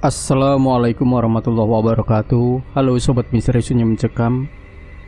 Assalamualaikum warahmatullahi wabarakatuh. Halo Sobat Misteri Sunyi Mencekam.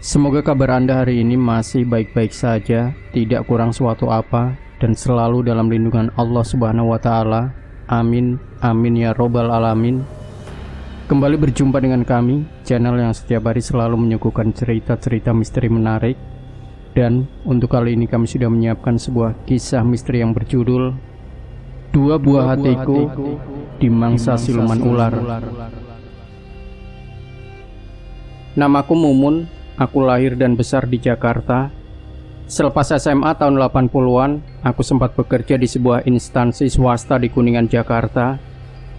Semoga kabar Anda hari ini masih baik-baik saja, tidak kurang suatu apa, dan selalu dalam lindungan Allah Subhanahu wa Ta'ala. Amin, amin ya Robbal Alamin. Kembali berjumpa dengan kami, channel yang setiap hari selalu menyuguhkan cerita-cerita misteri menarik. Dan untuk kali ini kami sudah menyiapkan sebuah kisah misteri yang berjudul Dua Buah Hatiku Dimangsa Siluman Ular. Namaku Mumun, aku lahir dan besar di Jakarta. Selepas SMA tahun 80-an, aku sempat bekerja di sebuah instansi swasta di Kuningan, Jakarta.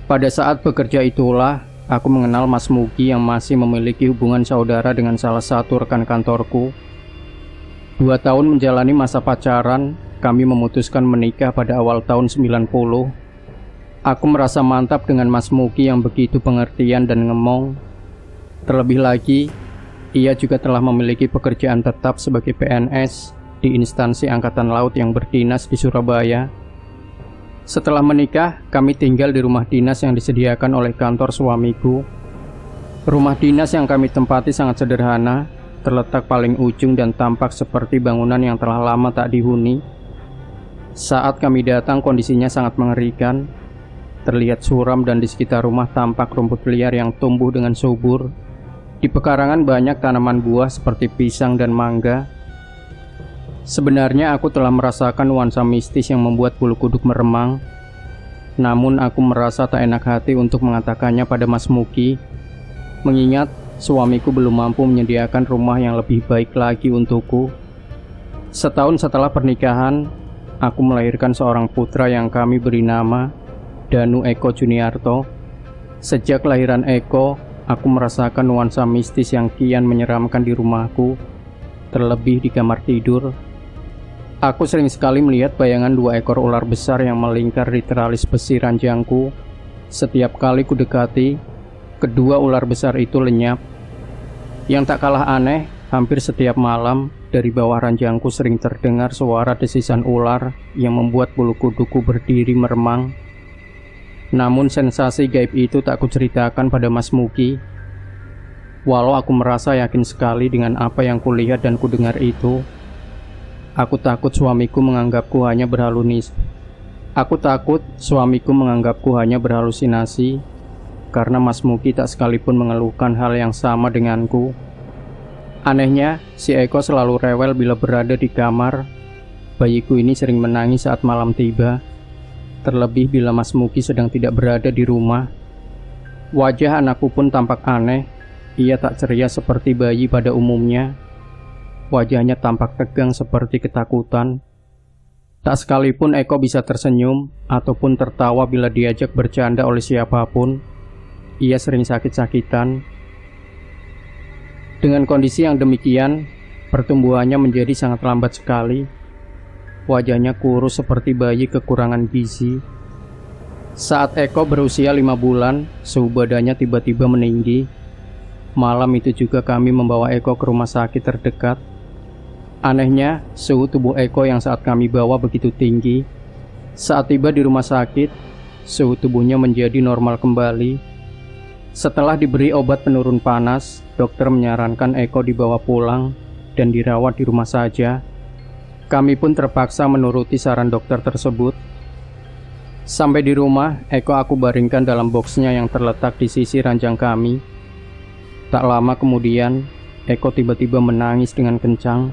Pada saat bekerja itulah, aku mengenal Mas Mugi yang masih memiliki hubungan saudara dengan salah satu rekan kantorku. 2 tahun menjalani masa pacaran, kami memutuskan menikah pada awal tahun 90. Aku merasa mantap dengan Mas Mugi yang begitu pengertian dan ngemong. Terlebih lagi, ia juga telah memiliki pekerjaan tetap sebagai PNS di instansi Angkatan Laut yang berdinas di Surabaya. Setelah menikah, kami tinggal di rumah dinas yang disediakan oleh kantor suamiku. Rumah dinas yang kami tempati sangat sederhana, terletak paling ujung dan tampak seperti bangunan yang telah lama tak dihuni. Saat kami datang, kondisinya sangat mengerikan. Terlihat suram dan di sekitar rumah tampak rumput liar yang tumbuh dengan subur. Di pekarangan banyak tanaman buah seperti pisang dan mangga. Sebenarnya aku telah merasakan nuansa mistis yang membuat bulu kuduk meremang. Namun aku merasa tak enak hati untuk mengatakannya pada Mas Mugi, mengingat suamiku belum mampu menyediakan rumah yang lebih baik lagi untukku. Setahun setelah pernikahan, aku melahirkan seorang putra yang kami beri nama Danu Eko Juniarto. Sejak kelahiran Eko, aku merasakan nuansa mistis yang kian menyeramkan di rumahku, terlebih di kamar tidur. Aku sering sekali melihat bayangan 2 ekor ular besar yang melingkar di teralis besi ranjangku. Setiap kali kudekati, kedua ular besar itu lenyap. Yang tak kalah aneh, hampir setiap malam dari bawah ranjangku sering terdengar suara desisan ular yang membuat bulu kuduku berdiri meremang. Namun sensasi gaib itu tak kuceritakan pada Mas Mugi. Walau aku merasa yakin sekali dengan apa yang kulihat dan kudengar itu, aku takut suamiku menganggapku hanya berhalusinasi, karena Mas Mugi tak sekalipun mengeluhkan hal yang sama denganku. Anehnya, si Eko selalu rewel bila berada di kamar. Bayiku ini sering menangis saat malam tiba, terlebih bila Mas Mugi sedang tidak berada di rumah. Wajah anakku pun tampak aneh. Ia tak ceria seperti bayi pada umumnya. Wajahnya tampak tegang seperti ketakutan. Tak sekalipun Eko bisa tersenyum ataupun tertawa bila diajak bercanda oleh siapapun. Ia sering sakit-sakitan. Dengan kondisi yang demikian, pertumbuhannya menjadi sangat lambat sekali. Wajahnya kurus seperti bayi kekurangan gizi. Saat Eko berusia 5 bulan, suhu badannya tiba-tiba meninggi. Malam itu juga kami membawa Eko ke rumah sakit terdekat. Anehnya, suhu tubuh Eko yang saat kami bawa begitu tinggi. Saat tiba di rumah sakit, suhu tubuhnya menjadi normal kembali. Setelah diberi obat penurun panas, dokter menyarankan Eko dibawa pulang dan dirawat di rumah saja. Kami pun terpaksa menuruti saran dokter tersebut. Sampai di rumah, Eko aku baringkan dalam boxnya yang terletak di sisi ranjang kami. Tak lama kemudian, Eko tiba-tiba menangis dengan kencang.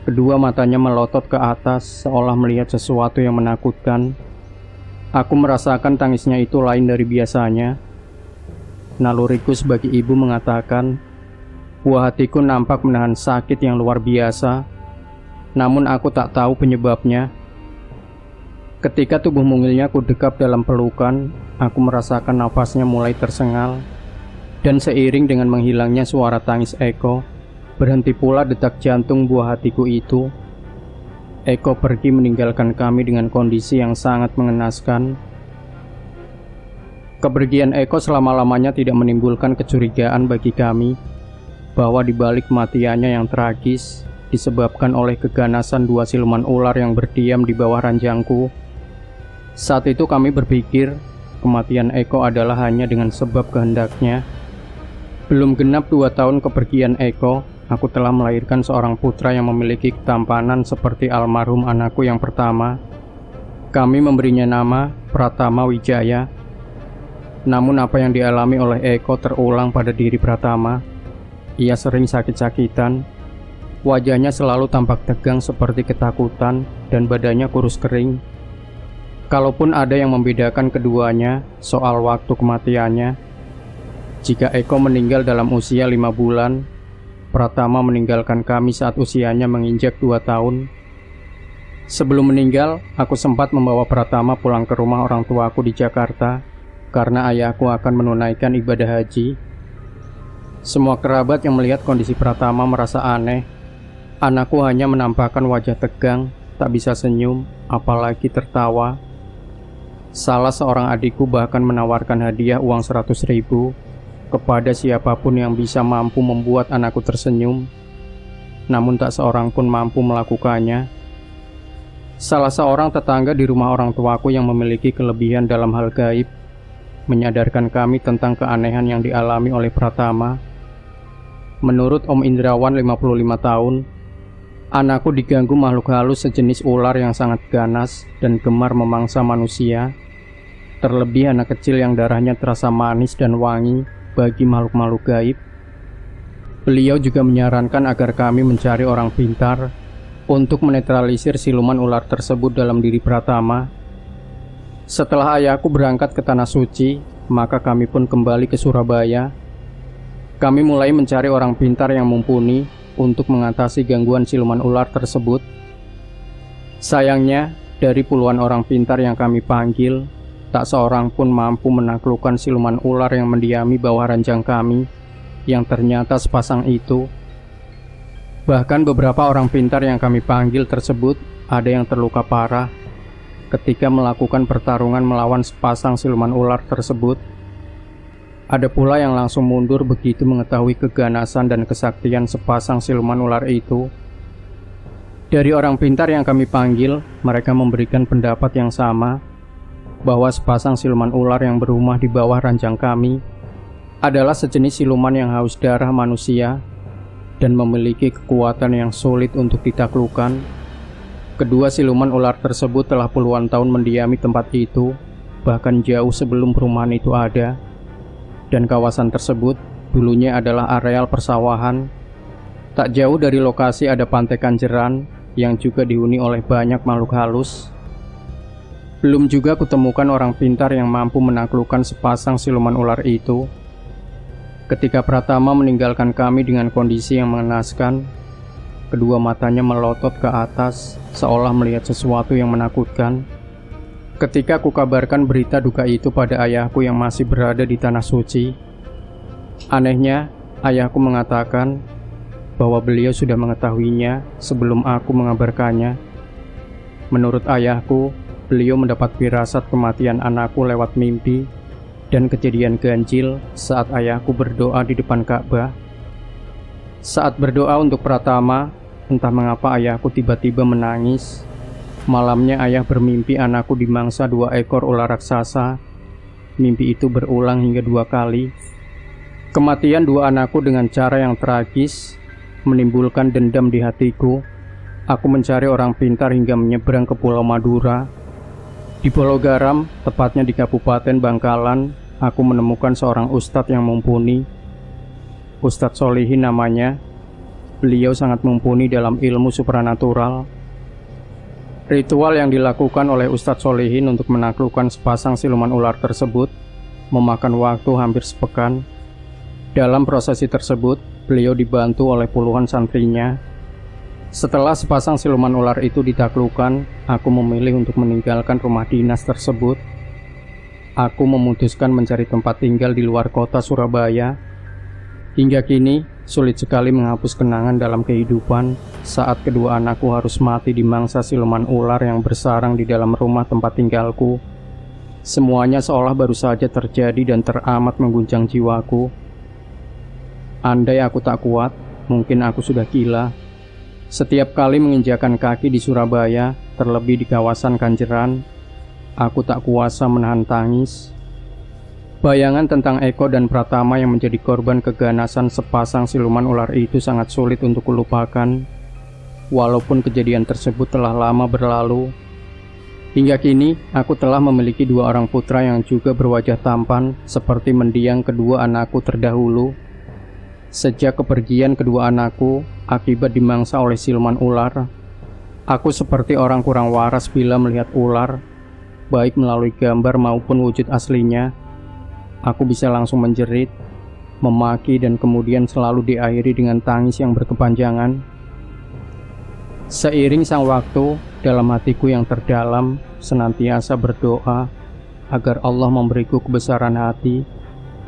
Kedua matanya melotot ke atas seolah melihat sesuatu yang menakutkan. Aku merasakan tangisnya itu lain dari biasanya. Naluriku sebagai ibu mengatakan, buah hatiku nampak menahan sakit yang luar biasa. Namun aku tak tahu penyebabnya. Ketika tubuh mungilnya ku dekap dalam pelukan, aku merasakan nafasnya mulai tersengal. Dan seiring dengan menghilangnya suara tangis Eko, berhenti pula detak jantung buah hatiku itu. Eko pergi meninggalkan kami dengan kondisi yang sangat mengenaskan. Kepergian Eko selama-lamanya tidak menimbulkan kecurigaan bagi kami bahwa di balik kematiannya yang tragis disebabkan oleh keganasan 2 siluman ular yang berdiam di bawah ranjangku. Saat itu kami berpikir kematian Eko adalah hanya dengan sebab kehendaknya. Belum genap 2 tahun kepergian Eko, aku telah melahirkan seorang putra yang memiliki ketampanan seperti almarhum anakku yang pertama. Kami memberinya nama Pratama Wijaya. Namun apa yang dialami oleh Eko terulang pada diri Pratama. Ia sering sakit-sakitan. Wajahnya selalu tampak tegang seperti ketakutan dan badannya kurus kering. Kalaupun ada yang membedakan keduanya soal waktu kematiannya, jika Eko meninggal dalam usia 5 bulan, Pratama meninggalkan kami saat usianya menginjak 2 tahun. Sebelum meninggal, aku sempat membawa Pratama pulang ke rumah orang tuaku di Jakarta karena ayahku akan menunaikan ibadah haji. Semua kerabat yang melihat kondisi Pratama merasa aneh. Anakku hanya menampakkan wajah tegang, tak bisa senyum, apalagi tertawa. Salah seorang adikku bahkan menawarkan hadiah uang 100.000 kepada siapapun yang bisa mampu membuat anakku tersenyum. Namun tak seorang pun mampu melakukannya. Salah seorang tetangga di rumah orang tuaku yang memiliki kelebihan dalam hal gaib menyadarkan kami tentang keanehan yang dialami oleh Pratama. Menurut Om Indrawan 55 tahun, anakku diganggu makhluk halus sejenis ular yang sangat ganas dan gemar memangsa manusia. Terlebih anak kecil yang darahnya terasa manis dan wangi bagi makhluk-makhluk gaib. Beliau juga menyarankan agar kami mencari orang pintar untuk menetralisir siluman ular tersebut dalam diri Pratama. Setelah ayahku berangkat ke Tanah Suci, maka kami pun kembali ke Surabaya. Kami mulai mencari orang pintar yang mumpuni untuk mengatasi gangguan siluman ular tersebut. Sayangnya, dari puluhan orang pintar yang kami panggil, tak seorang pun mampu menaklukkan siluman ular yang mendiami bawah ranjang kami, yang ternyata sepasang itu. Bahkan beberapa orang pintar yang kami panggil tersebut ada yang terluka parah ketika melakukan pertarungan melawan sepasang siluman ular tersebut. Ada pula yang langsung mundur begitu mengetahui keganasan dan kesaktian sepasang siluman ular itu. Dari orang pintar yang kami panggil, mereka memberikan pendapat yang sama, bahwa sepasang siluman ular yang berumah di bawah ranjang kami adalah sejenis siluman yang haus darah manusia dan memiliki kekuatan yang sulit untuk ditaklukkan. Kedua siluman ular tersebut telah puluhan tahun mendiami tempat itu, bahkan jauh sebelum perumahan itu ada. Dan kawasan tersebut dulunya adalah areal persawahan. Tak jauh dari lokasi ada pantai Kanjeran yang juga dihuni oleh banyak makhluk halus. Belum juga kutemukan orang pintar yang mampu menaklukkan sepasang siluman ular itu. Ketika Pratama meninggalkan kami dengan kondisi yang mengenaskan, kedua matanya melotot ke atas seolah melihat sesuatu yang menakutkan. Ketika ku kabarkan berita duka itu pada ayahku yang masih berada di Tanah Suci, anehnya ayahku mengatakan bahwa beliau sudah mengetahuinya sebelum aku mengabarkannya. Menurut ayahku, beliau mendapat firasat kematian anakku lewat mimpi dan kejadian ganjil saat ayahku berdoa di depan Ka'bah. Saat berdoa untuk Pratama, entah mengapa ayahku tiba-tiba menangis. Malamnya ayah bermimpi anakku dimangsa 2 ekor ular raksasa. Mimpi itu berulang hingga 2 kali. Kematian 2 anakku dengan cara yang tragis menimbulkan dendam di hatiku. Aku mencari orang pintar hingga menyeberang ke Pulau Madura. Di Pulau Garam, tepatnya di Kabupaten Bangkalan, aku menemukan seorang ustadz yang mumpuni. Ustadz Solihin namanya. Beliau sangat mumpuni dalam ilmu supranatural. Ritual yang dilakukan oleh Ustadz Solihin untuk menaklukkan sepasang siluman ular tersebut memakan waktu hampir sepekan. Dalam prosesi tersebut, beliau dibantu oleh puluhan santrinya. Setelah sepasang siluman ular itu ditaklukkan, aku memilih untuk meninggalkan rumah dinas tersebut. Aku memutuskan mencari tempat tinggal di luar kota Surabaya. Hingga kini, sulit sekali menghapus kenangan dalam kehidupan saat kedua anakku harus mati dimangsa siluman ular yang bersarang di dalam rumah tempat tinggalku. Semuanya seolah baru saja terjadi dan teramat mengguncang jiwaku. Andai aku tak kuat, mungkin aku sudah gila. Setiap kali menginjakan kaki di Surabaya, terlebih di kawasan Kanjeran, aku tak kuasa menahan tangis. Bayangan tentang Eko dan Pratama yang menjadi korban keganasan sepasang siluman ular itu sangat sulit untuk kulupakan. Walaupun kejadian tersebut telah lama berlalu, hingga kini aku telah memiliki dua orang putra yang juga berwajah tampan seperti mendiang kedua anakku terdahulu. Sejak kepergian kedua anakku akibat dimangsa oleh siluman ular, aku seperti orang kurang waras bila melihat ular, baik melalui gambar maupun wujud aslinya. Aku bisa langsung menjerit, memaki, dan kemudian selalu diakhiri dengan tangis yang berkepanjangan. Seiring sang waktu, dalam hatiku yang terdalam senantiasa berdoa agar Allah memberiku kebesaran hati,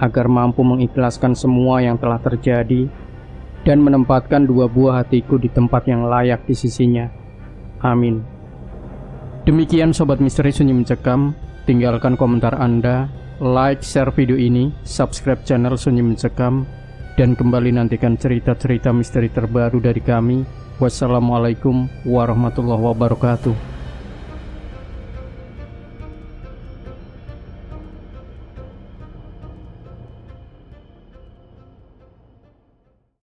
agar mampu mengikhlaskan semua yang telah terjadi dan menempatkan dua buah hatiku di tempat yang layak di sisinya. Amin. Demikian Sobat Misteri Sunyi Mencekam, tinggalkan komentar Anda, like, share video ini, subscribe channel Sunyi Mencekam, dan kembali nantikan cerita-cerita misteri terbaru dari kami. Wassalamualaikum warahmatullahi wabarakatuh.